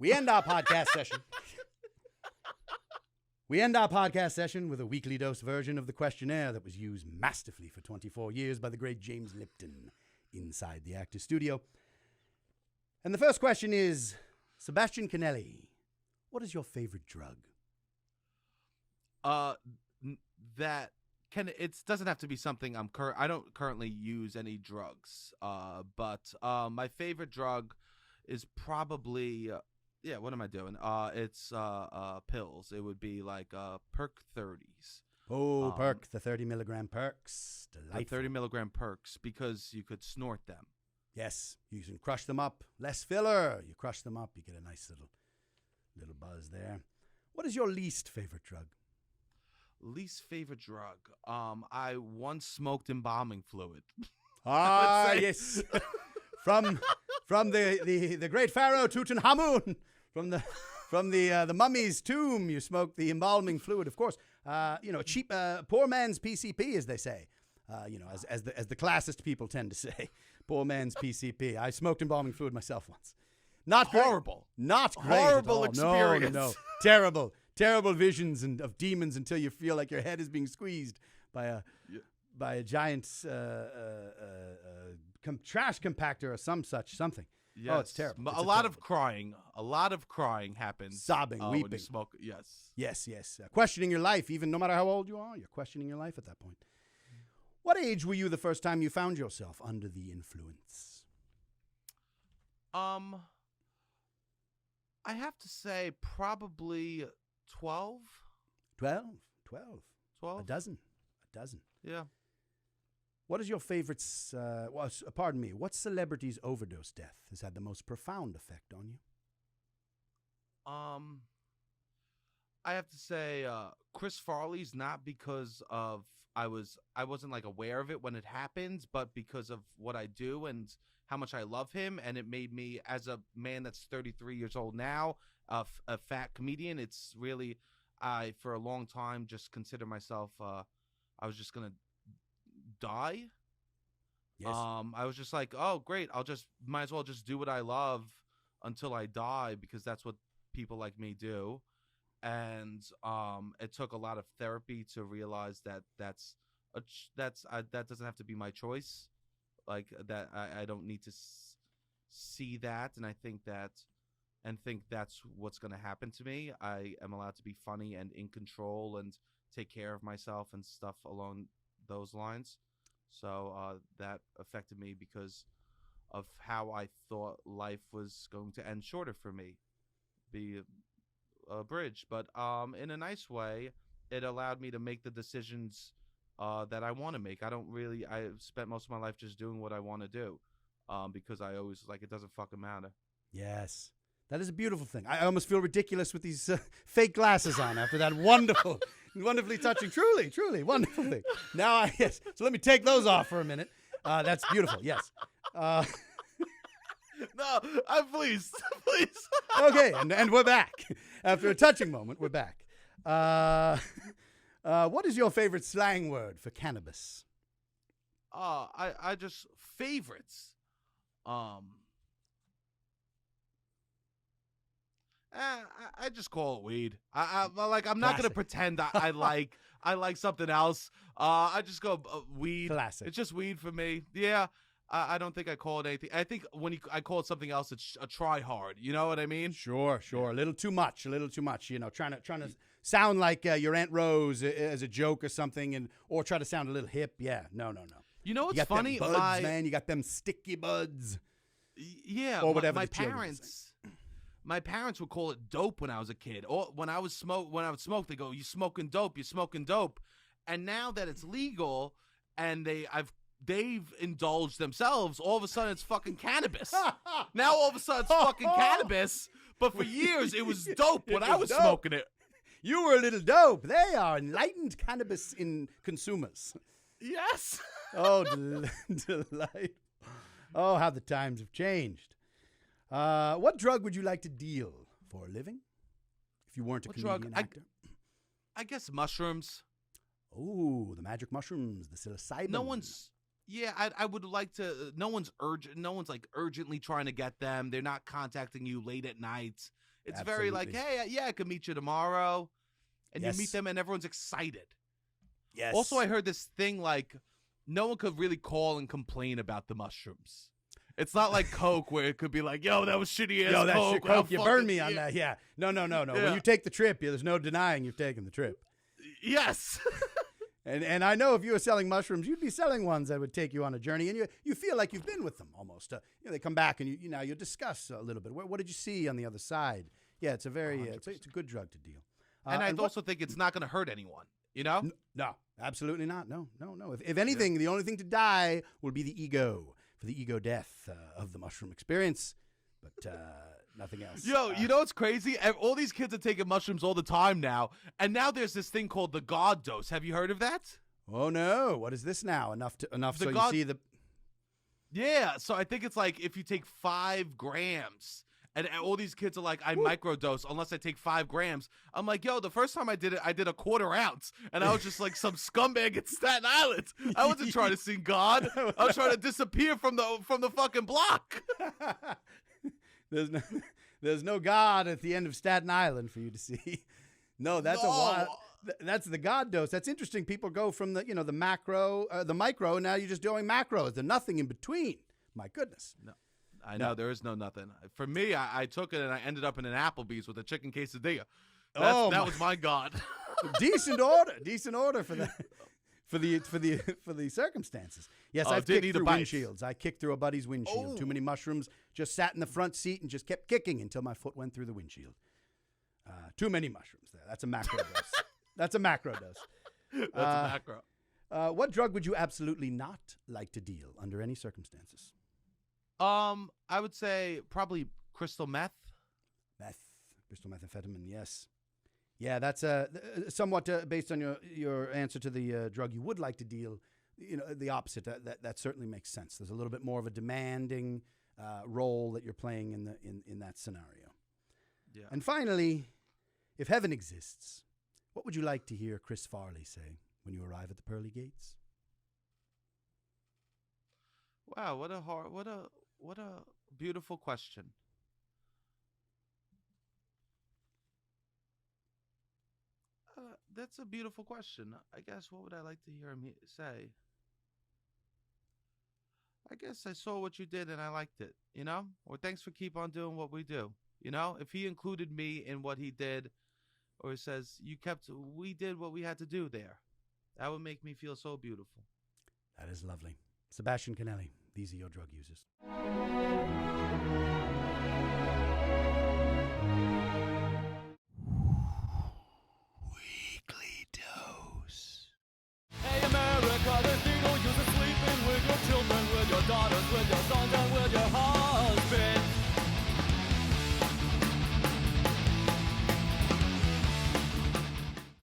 We end our podcast session. We end our podcast session with a weekly dose version of the questionnaire that was used masterfully for 24 years by the great James Lipton inside the Actors Studio. And the first question is, Sebastian Conelli, what is your favorite drug? It doesn't have to be something I don't currently use any drugs. But my favorite drug is probably what am I doing? It's pills. It would be like Perk 30s. Oh, Perk, the 30 milligram Perks. Delightful. The 30 milligram Perks, because you could snort them. Yes, you can crush them up. Less filler. You crush them up, you get a nice little buzz there. What is your least favorite drug? Least favorite drug? I once smoked embalming fluid. Yes. from the great pharaoh Tutankhamun, from the mummy's tomb, you smoked the embalming fluid, of course. Cheap poor man's PCP, as they say. As the classist people tend to say, poor man's PCP. I smoked embalming fluid myself once. Not horrible. Not great. Horrible experience. No. Terrible visions of demons until you feel like your head is being squeezed by a giant trash compactor or something. Yes. Oh, it's terrible. A lot of crying happens. Sobbing, weeping. When you smoke. Yes. Yes. Questioning your life, even no matter how old you are, you're questioning your life at that point. What age were you the first time you found yourself under the influence? I have to say probably 12. 12. 12? A dozen. Yeah. What is your favorite, what celebrity's overdose death has had the most profound effect on you? I have to say Chris Farley's, not because of I wasn't like aware of it when it happened, but because of what I do and how much I love him, and it made me, as a man that's 33 years old now, a fat comedian. It's really, I for a long time just consider myself I was just gonna die. Yes. I was just like, oh great, might as well just do what I love until I die, because that's what people like me do. And it took a lot of therapy to realize that that doesn't have to be my choice. Like that, I don't need to see that, and I think that's what's going to happen to me. I am allowed to be funny and in control and take care of myself and stuff along those lines. So that affected me because of how I thought life was going to end shorter for me. Be a bridge, but in a nice way, it allowed me to make the decisions that I want to make. I spent most of my life just doing what I want to do, because I always it doesn't fucking matter. Yes. That is a beautiful thing. I almost feel ridiculous with these fake glasses on after that wonderfully touching, truly wonderful thing. Yes. So let me take those off for a minute. That's beautiful. Yes. No, please. Okay, and we're back. After a touching moment, we're back. What is your favorite slang word for cannabis? I just favorites. I just call it weed. I'm not gonna pretend I like something else. I just go weed. Classic. It's just weed for me. Yeah. I don't think I call it anything. I think when I call it something else, it's a try hard. You know what I mean? Sure. A little too much. You know, trying to sound like your Aunt Rose as a joke or something, or try to sound a little hip. Yeah. No. You know what's you got funny? Them buds, man. You got them sticky buds. Yeah. Or whatever. My parents would call it dope when I was a kid. Or when I would smoke, they go, "You smoking dope? You smoking dope?" And now that it's legal, and they've indulged themselves, all of a sudden it's fucking cannabis. Now all of a sudden it's fucking cannabis, but for years it was dope when I was smoking it. You were a little dope. They are enlightened cannabis in consumers. Yes. Oh, delight. Oh, how the times have changed. What drug would you like to deal for a living if you weren't a comedian actor? I guess mushrooms. Oh, the magic mushrooms, the psilocybin. I would like to. No one's like urgently trying to get them. They're not contacting you late at night. It's very like, Absolutely. hey, yeah, I could meet you tomorrow. And Yes. you meet them and everyone's excited. Yes. Also, I heard this thing like no one could really call and complain about the mushrooms. It's not like Coke where it could be like, yo, that was shitty ass Yo, that Coke. shit, Coke, you fucking- burned me on that. Yeah. No. Yeah. When you take the trip, there's no denying you've taken the trip. Yes. And I know if you were selling mushrooms, you'd be selling ones that would take you on a journey, and you feel like you've been with them almost. They come back and you discuss a little bit. What did you see on the other side? Yeah, it's a very it's a good drug to deal. And I also think it's not going to hurt anyone, you know? No, absolutely not. No. If anything, the only thing to die will be the ego, for the ego death of the mushroom experience, but nothing else. Yo, you know what's crazy? All these kids are taking mushrooms all the time now, and now there's this thing called the God dose. Have you heard of that? Oh no! What is this now? Enough so you see the. Yeah, so I think it's like if you take 5 grams, and all these kids are like, I microdose unless I take 5 grams. I'm like, yo, the first time I did it, I did a 1/4 ounce, and I was just like some scumbag in Staten Island. I wasn't trying to see God. I was trying to disappear from the fucking block. There's no God at the end of Staten Island for you to see. No, that's a wild. That's the God dose. That's interesting. People go from the the macro, the micro, and now you're just doing macros. There's nothing in between. My goodness. No, I know there is no nothing. For me, I took it and I ended up in an Applebee's with a chicken quesadilla. That was my God. Decent order for that. For the circumstances. Yes, I've kicked through windshields. I kicked through a buddy's windshield. Too many mushrooms. Just sat in the front seat and just kept kicking until my foot went through the windshield. Too many mushrooms there. That's a macro dose. That's a macro dose. That's a macro. What drug would you absolutely not like to deal under any circumstances? I would say probably crystal meth. Crystal methamphetamine. Yes. Yeah, that's somewhat based on your answer to the drug you would like to deal. The opposite. That certainly makes sense. There's a little bit more of a demanding role that you're playing in that scenario. Yeah. And finally, if heaven exists, what would you like to hear Chris Farley say when you arrive at the pearly gates? Wow, what a beautiful question. That's a beautiful question. I guess what would I like to hear him say? I guess I saw what you did and I liked it, Or thanks for keep on doing what we do. If he included me in what he did, or he says, we did what we had to do there, that would make me feel so beautiful. That is lovely. Sebastian Conelli, these are your drug users.